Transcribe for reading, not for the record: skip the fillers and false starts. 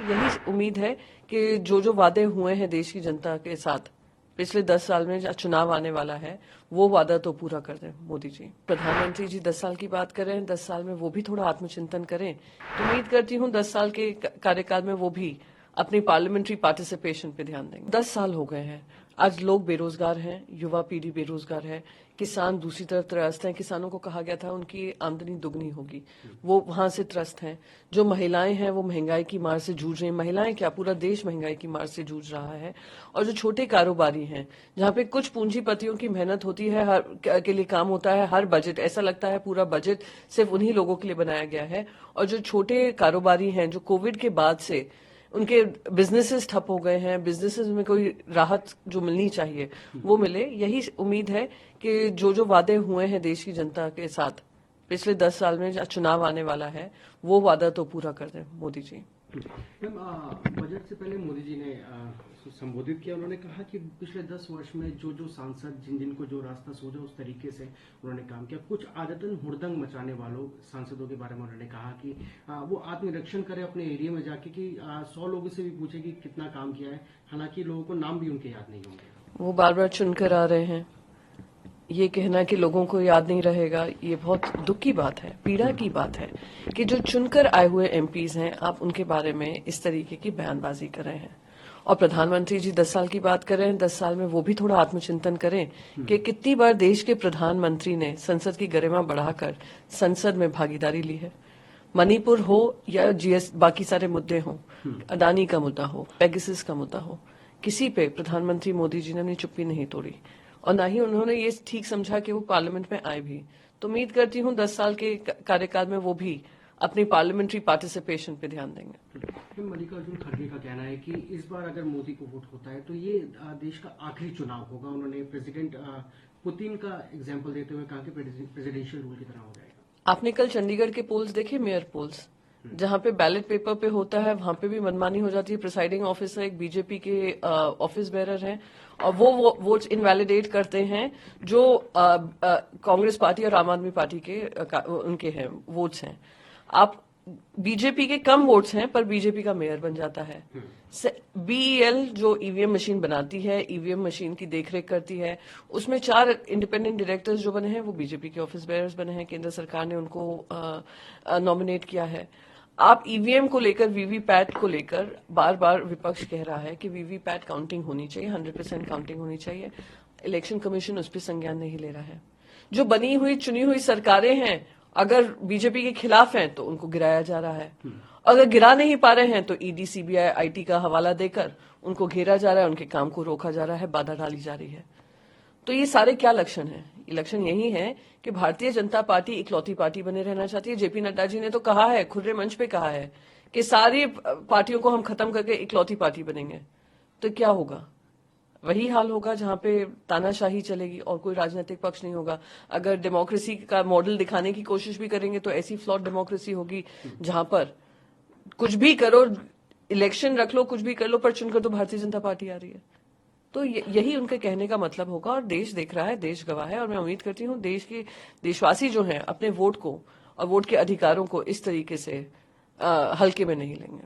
यही उम्मीद है कि जो वादे हुए हैं देश की जनता के साथ पिछले 10 साल में, चुनाव आने वाला है, वो वादा तो पूरा कर दें मोदी जी। प्रधानमंत्री जी 10 साल की बात कर रहे हैं, 10 साल में वो भी थोड़ा आत्मचिंतन करें, तो उम्मीद करती हूँ 10 साल के कार्यकाल में वो भी अपनी पार्लियामेंट्री पार्टिसिपेशन पे ध्यान देंगे। 10 साल हो गए हैं, आज लोग बेरोजगार हैं, युवा पीढ़ी बेरोजगार है, किसान दूसरी तरफ त्रस्त हैं। किसानों को कहा गया था उनकी आमदनी दुगनी होगी, वो वहां से त्रस्त हैं। जो महिलाएं हैं वो महंगाई की मार से जूझ रही हैं। महिलाएं क्या, पूरा देश महंगाई की मार से जूझ रहा है। और जो छोटे कारोबारी हैं, जहां पे कुछ पूंजीपतियों की मेहनत होती है, हर के लिए काम होता है, हर बजट ऐसा लगता है पूरा बजट सिर्फ उन्हीं लोगों के लिए बनाया गया है। और जो छोटे कारोबारी हैं, जो कोविड के बाद से उनके बिजनेसेस ठप हो गए हैं, बिजनेसेस में कोई राहत जो मिलनी चाहिए वो मिले, यही उम्मीद है कि जो वादे हुए हैं देश की जनता के साथ पिछले 10 साल में, चुनाव आने वाला है, वो वादा तो पूरा कर दें मोदी जी। मैम, बजट से पहले मोदी जी ने संबोधित किया। उन्होंने कहा कि पिछले 10 वर्ष में जो सांसद जिनको जो रास्ता सूझा उस तरीके से उन्होंने काम किया। कुछ आदतन हुड़दंग मचाने वालों सांसदों के बारे में उन्होंने कहा कि वो आत्मनिरीक्षण करे अपने एरिया में जाके कि 100 लोगों से भी पूछे कि कितना काम किया है। हालांकि लोगों को नाम भी उनके याद नहीं होंगे। वो बार बार चुनकर आ रहे हैं, ये कहना कि लोगों को याद नहीं रहेगा, ये बहुत दुख की बात है, पीड़ा की बात है कि जो चुनकर आए हुए एमपीज हैं, आप उनके बारे में इस तरीके की बयानबाजी कर रहे हैं। और प्रधानमंत्री जी 10 साल की बात कर रहे हैं, 10 साल में वो भी थोड़ा आत्मचिंतन करें कि कितनी बार देश के प्रधानमंत्री ने संसद की गरिमा बढ़ाकर संसद में भागीदारी ली है। मणिपुर हो या जीएस, बाकी सारे मुद्दे हों, अदानी का मुद्दा हो, पेगासस का मुद्दा हो, किसी पे प्रधानमंत्री मोदी जी ने अपनी चुप्पी नहीं तोड़ी और ना ही उन्होंने ये ठीक समझा कि वो पार्लियामेंट में आए भी। तो उम्मीद करती हूँ 10 साल के कार्यकाल में वो भी अपनी पार्लियामेंट्री पार्टिसिपेशन पे ध्यान देंगे। मल्लिकार्जुन खड़गे का कहना है कि इस बार अगर मोदी को वोट होता है तो ये देश का आखिरी चुनाव होगा। उन्होंने प्रेसिडेंट पुतिन का एग्जाम्पल देते हुए कहा कि प्रेसिडेंशियल रूल की तरह हो जाएगा। आपने कल चंडीगढ़ के पोल्स देखे, मेयर पोल्स, जहां पे बैलेट पेपर पे होता है वहां पे भी मनमानी हो जाती है। प्रिसाइडिंग ऑफिसर एक बीजेपी के ऑफिस बेरर हैं और वो वोट्स इनवैलिडेट करते हैं जो कांग्रेस पार्टी और आम आदमी पार्टी के उनके हैं वोट्स हैं। आप बीजेपी के कम वोट्स हैं पर बीजेपी का मेयर बन जाता है। बीईएल जो ईवीएम मशीन बनाती है, ईवीएम मशीन की देखरेख करती है, उसमें 4 इंडिपेंडेंट डायरेक्टर्स जो बने हैं वो बीजेपी के ऑफिस बेयर्स बने हैं। केंद्र सरकार ने उनको नॉमिनेट किया है। आप ईवीएम को लेकर, वीवीपैट को लेकर बार बार विपक्ष कह रहा है कि वीवीपैट काउंटिंग होनी चाहिए, 100% काउंटिंग होनी चाहिए। इलेक्शन कमीशन उस पर संज्ञान नहीं ले रहा है। जो बनी हुई चुनी हुई सरकारें हैं, अगर बीजेपी के खिलाफ हैं तो उनको गिराया जा रहा है। अगर गिरा नहीं पा रहे हैं तो ईडी, सीबीआई, आईटी का हवाला देकर उनको घेरा जा रहा है, उनके काम को रोका जा रहा है, बाधा डाली जा रही है। तो ये सारे क्या लक्षण है? ये लक्षण यही है कि भारतीय जनता पार्टी इकलौती पार्टी बने रहना चाहती है। जेपी नड्डा जी ने तो कहा है, खुले मंच पे कहा है कि सारी पार्टियों को हम खत्म करके इकलौती पार्टी बनेंगे। तो क्या होगा? वही हाल होगा जहां पे तानाशाही चलेगी और कोई राजनीतिक पक्ष नहीं होगा। अगर डेमोक्रेसी का मॉडल दिखाने की कोशिश भी करेंगे तो ऐसी फ्लॉट डेमोक्रेसी होगी जहां पर कुछ भी करो, इलेक्शन रख लो, कुछ भी कर लो, पर चुनकर तो भारतीय जनता पार्टी आ रही है। तो यही उनके कहने का मतलब होगा और देश देख रहा है, देश गवाह है। और मैं उम्मीद करती हूँ देशवासी जो हैं अपने वोट को और वोट के अधिकारों को इस तरीके से हल्के में नहीं लेंगे।